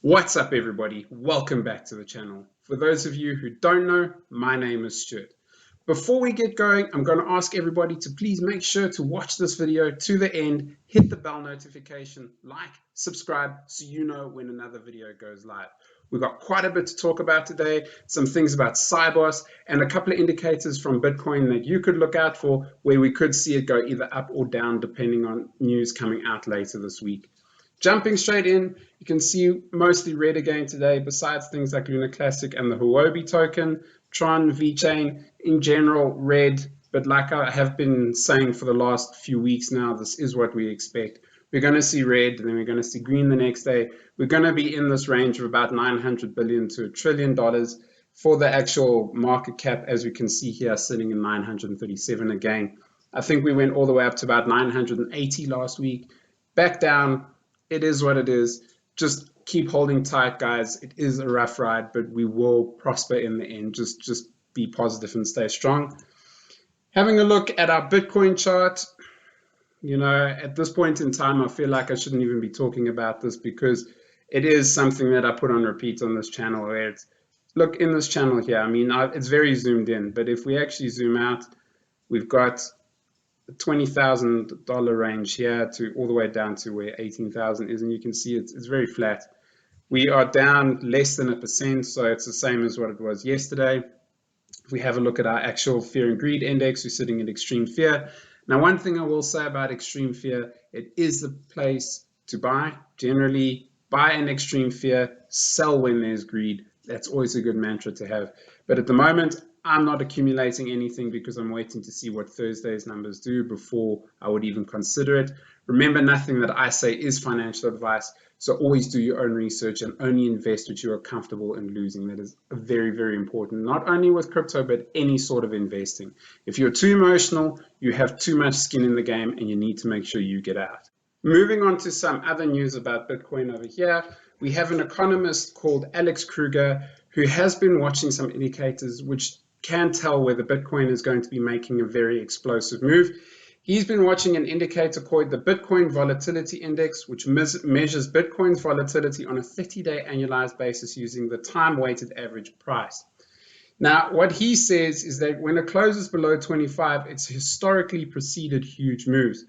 What's up, everybody? Welcome back to the channel. For those of you who don't know, my name is Stuart. Before we get going, I'm going to ask everybody to please make sure to watch this video to the end, hit the bell notification, like, subscribe, so you know when another video goes live. We've got quite a bit to talk about today, some things about Sibos, and a couple of indicators from Bitcoin that you could look out for where we could see it go either up or down depending on news coming out later this week. Jumping straight in, you can see mostly red again today, besides things like Luna Classic and the Huobi token. Tron, VeChain, in general, red. But like I have been saying for the last few weeks now, this is what we expect. We're going to see red, and then we're going to see green the next day. We're going to be in this range of about $900 billion to $1 trillion for the actual market cap, as we can see here, sitting in 937 again. I think we went all the way up to about 980 last week. Back down. It is what it is. Just keep holding tight, guys. It is a rough ride, but we will prosper in the end. Just be positive and stay strong. Having a look at our Bitcoin chart, at this point in time, I feel like I shouldn't even be talking about this because it is something that I put on repeat on this channel. Where it's, look, in this channel here, it's very zoomed in, but if we actually zoom out, we've got $20,000 range here to all the way down to where 18,000 is, and you can see it's very flat. We are down less than 1%, so it's the same as what it was yesterday. If we have a look at our actual fear and greed index, we're sitting at extreme fear. Now, one thing I will say about extreme fear, it is the place to buy. Generally, buy in extreme fear, sell when there's greed. That's always a good mantra to have. But at the moment, I'm not accumulating anything because I'm waiting to see what Thursday's numbers do before I would even consider it. Remember, nothing that I say is financial advice, so always do your own research and only invest what you are comfortable in losing. That is very, very important, not only with crypto, but any sort of investing. If you're too emotional, you have too much skin in the game and you need to make sure you get out. Moving on to some other news about Bitcoin over here, we have an economist called Alex Kruger who has been watching some indicators which can tell whether Bitcoin is going to be making a very explosive move. He's been watching an indicator called the Bitcoin Volatility Index, which measures Bitcoin's volatility on a 30-day annualized basis using the time-weighted average price. Now, what he says is that when it closes below 25, it's historically preceded huge moves.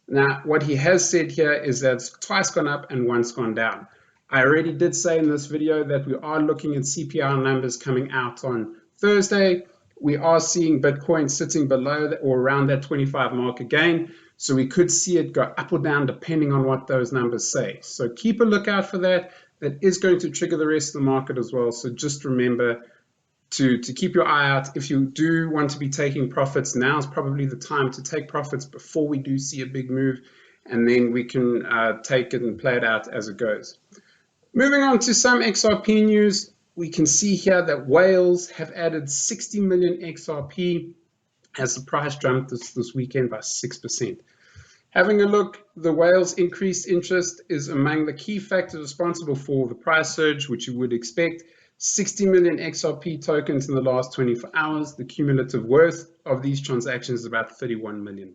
Now, what he has said here is that it's twice gone up and once gone down. I already did say in this video that we are looking at CPI numbers coming out on Thursday. We are seeing Bitcoin sitting below or around that 25 mark again. So we could see it go up or down depending on what those numbers say. So keep a lookout for that. That is going to trigger the rest of the market as well. So just remember to keep your eye out. If you do want to be taking profits, now is probably the time to take profits before we do see a big move. And then we can take it and play it out as it goes. Moving on to some XRP news, we can see here that whales have added 60 million XRP as the price jumped this weekend by 6%. Having a look, the whales' increased interest is among the key factors responsible for the price surge, which you would expect. 60 million XRP tokens in the last 24 hours. The cumulative worth of these transactions is about $31 million.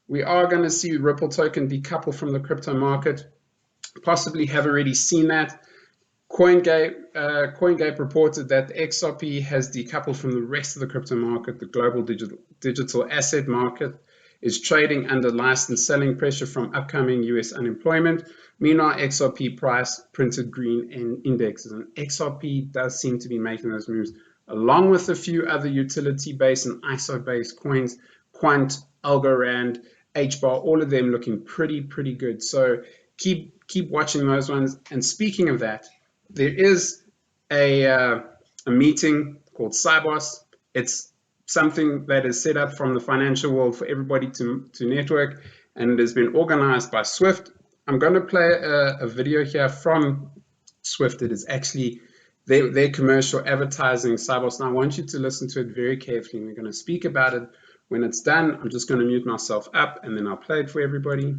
We are going to see Ripple token decouple from the crypto market. Possibly have already seen that. CoinGate reported that the XRP has decoupled from the rest of the crypto market. The global digital asset market is trading under license selling pressure from upcoming US unemployment. Meanwhile, XRP price printed green in indexes, and XRP does seem to be making those moves, along with a few other utility-based and ISO-based coins, Quant, Algorand, HBAR, all of them looking pretty good. So keep watching those ones. And speaking of that, there is a meeting called Sibos. It's something that is set up from the financial world for everybody to network, and it has been organized by Swift. I'm going to play a video here from Swift. It is actually their commercial advertising Sibos. Now I want you to listen to it very carefully. We're going to speak about it when it's done. I'm just going to mute myself up and then I'll play it for everybody.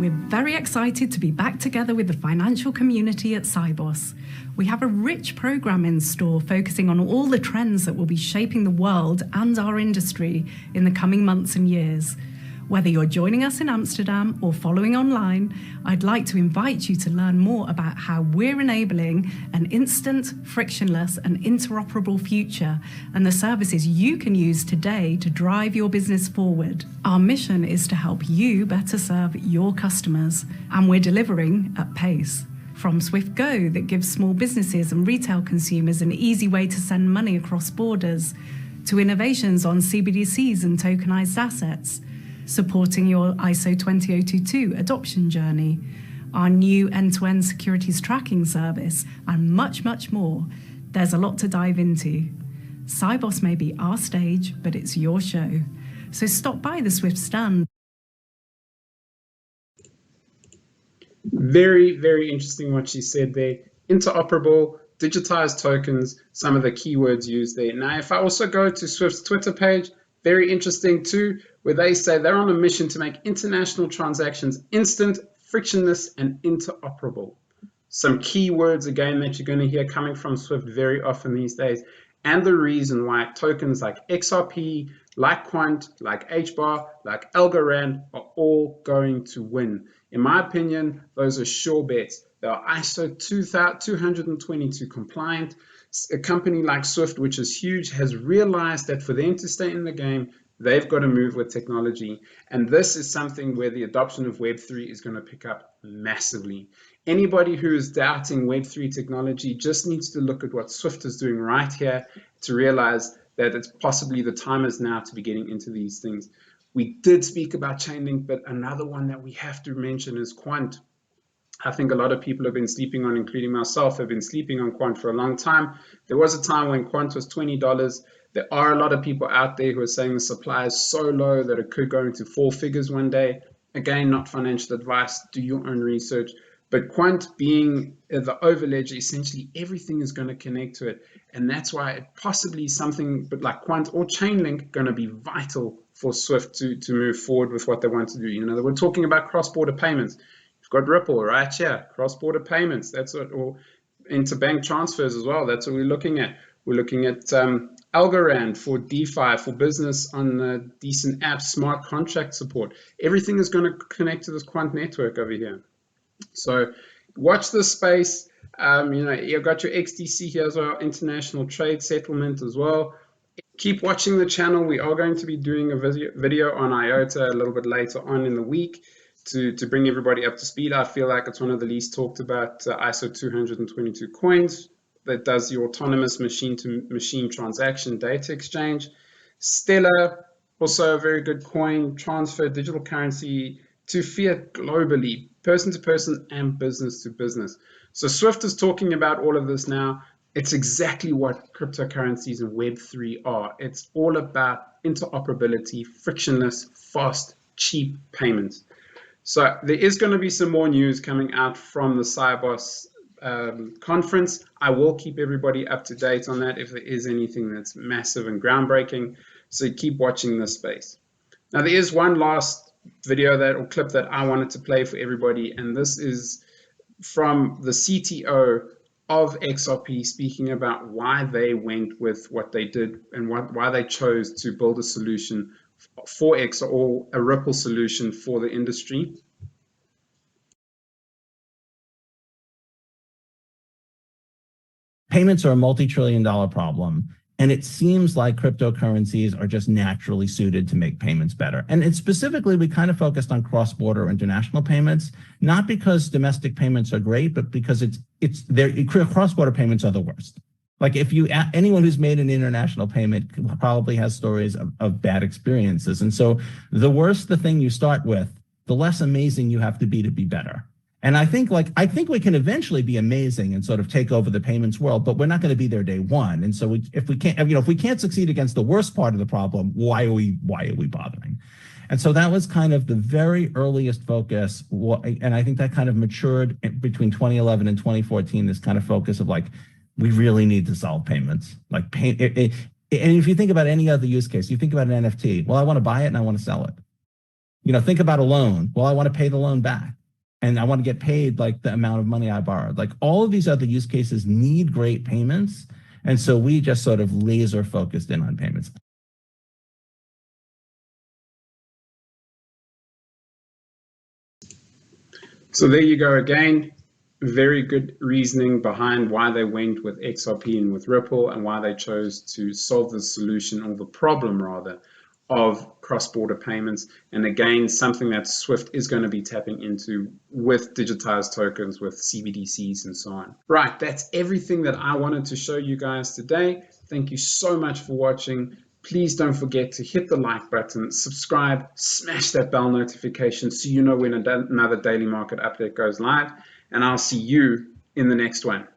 We're very excited to be back together with the financial community at Sibos. We have a rich program in store focusing on all the trends that will be shaping the world and our industry in the coming months and years. Whether you're joining us in Amsterdam or following online, I'd like to invite you to learn more about how we're enabling an instant, frictionless, and interoperable future and the services you can use today to drive your business forward. Our mission is to help you better serve your customers, and we're delivering at pace. From SwiftGo, that gives small businesses and retail consumers an easy way to send money across borders, to innovations on CBDCs and tokenized assets, supporting your ISO 20022 adoption journey, our new end-to-end securities tracking service, and much, much more. There's a lot to dive into. Sibos may be our stage, but it's your show. So stop by the Swift stand. Very, very interesting what she said there. Interoperable, digitized tokens, some of the keywords used there. Now, if I also go to Swift's Twitter page, very interesting too, where they say they're on a mission to make international transactions instant, frictionless, and interoperable. Some keywords, again, that you're going to hear coming from Swift very often these days, and the reason why tokens like XRP, like Quant, like HBAR, like Algorand are all going to win. In my opinion, those are sure bets. They are ISO 222 compliant. A company like Swift, which is huge, has realized that for them to stay in the game, they've got to move with technology. And this is something where the adoption of Web3 is going to pick up massively. Anybody who is doubting Web3 technology just needs to look at what Swift is doing right here to realize that it's possibly the time is now to be getting into these things. We did speak about Chainlink, but another one that we have to mention is Quant. I think a lot of people have been sleeping on, including myself, have been sleeping on Quant for a long time. There was a time when Quant was $20. There are a lot of people out there who are saying the supply is so low that it could go into 4 figures one day. Again, not financial advice, do your own research. But Quant being the overledger, essentially everything is going to connect to it. And that's why it possibly something but like Quant or Chainlink going to be vital for Swift to move forward with what they want to do. You know, we're talking about cross-border payments. You've got Ripple right here, cross-border payments. That's what, or interbank transfers as well. That's what we're looking at. We're looking at Algorand for DeFi, for business on decent apps, smart contract support. Everything is going to connect to this Quant network over here. So watch this space. You know, you've got your XDC here as well, international trade settlement as well. Keep watching the channel. We are going to be doing a video on IOTA a little bit later on in the week to bring everybody up to speed. I feel like it's one of the least talked about ISO 222 coins that does the autonomous machine-to-machine transaction data exchange. Stellar, also a very good coin, transfer digital currency to fiat globally, person to person and business to business. So Swift is talking about all of this now. It's exactly what cryptocurrencies and Web3 are. It's all about interoperability, frictionless, fast, cheap payments. So there is going to be some more news coming out from the Sibos conference. I will keep everybody up to date on that if there is anything that's massive and groundbreaking. So keep watching this space. Now there is one last video that or clip that I wanted to play for everybody, and this is from the CTO of XRP speaking about why they went with what they did and why they chose to build a solution for XRP or a Ripple solution for the industry. Payments are a multi-trillion-dollar problem, and it seems like cryptocurrencies are just naturally suited to make payments better. And it's specifically, we kind of focused on cross-border international payments, not because domestic payments are great, but because cross-border payments are the worst. Like if anyone who's made an international payment probably has stories of bad experiences. And so the worse the thing you start with, the less amazing you have to be better. And I think we can eventually be amazing and sort of take over the payments world, but we're not going to be there day one. And so if we can't succeed against the worst part of the problem, why are we bothering? And so that was kind of the very earliest focus. And I think that kind of matured between 2011 and 2014, this kind of focus of like, we really need to solve payments. And if you think about any other use case, you think about an NFT. Well, I want to buy it and I want to sell it. Think about a loan. Well, I want to pay the loan back and I want to get paid like the amount of money I borrowed. Like all of these other use cases need great payments. And so we just sort of laser focused in on payments. So there you go again. Very good reasoning behind why they went with XRP and with Ripple and why they chose to solve the solution, or the problem rather, of cross-border payments. And again, something that Swift is going to be tapping into with digitized tokens, with CBDCs and so on. Right, that's everything that I wanted to show you guys today. Thank you so much for watching. Please don't forget to hit the like button, subscribe, smash that bell notification so you know when another daily market update goes live. And I'll see you in the next one.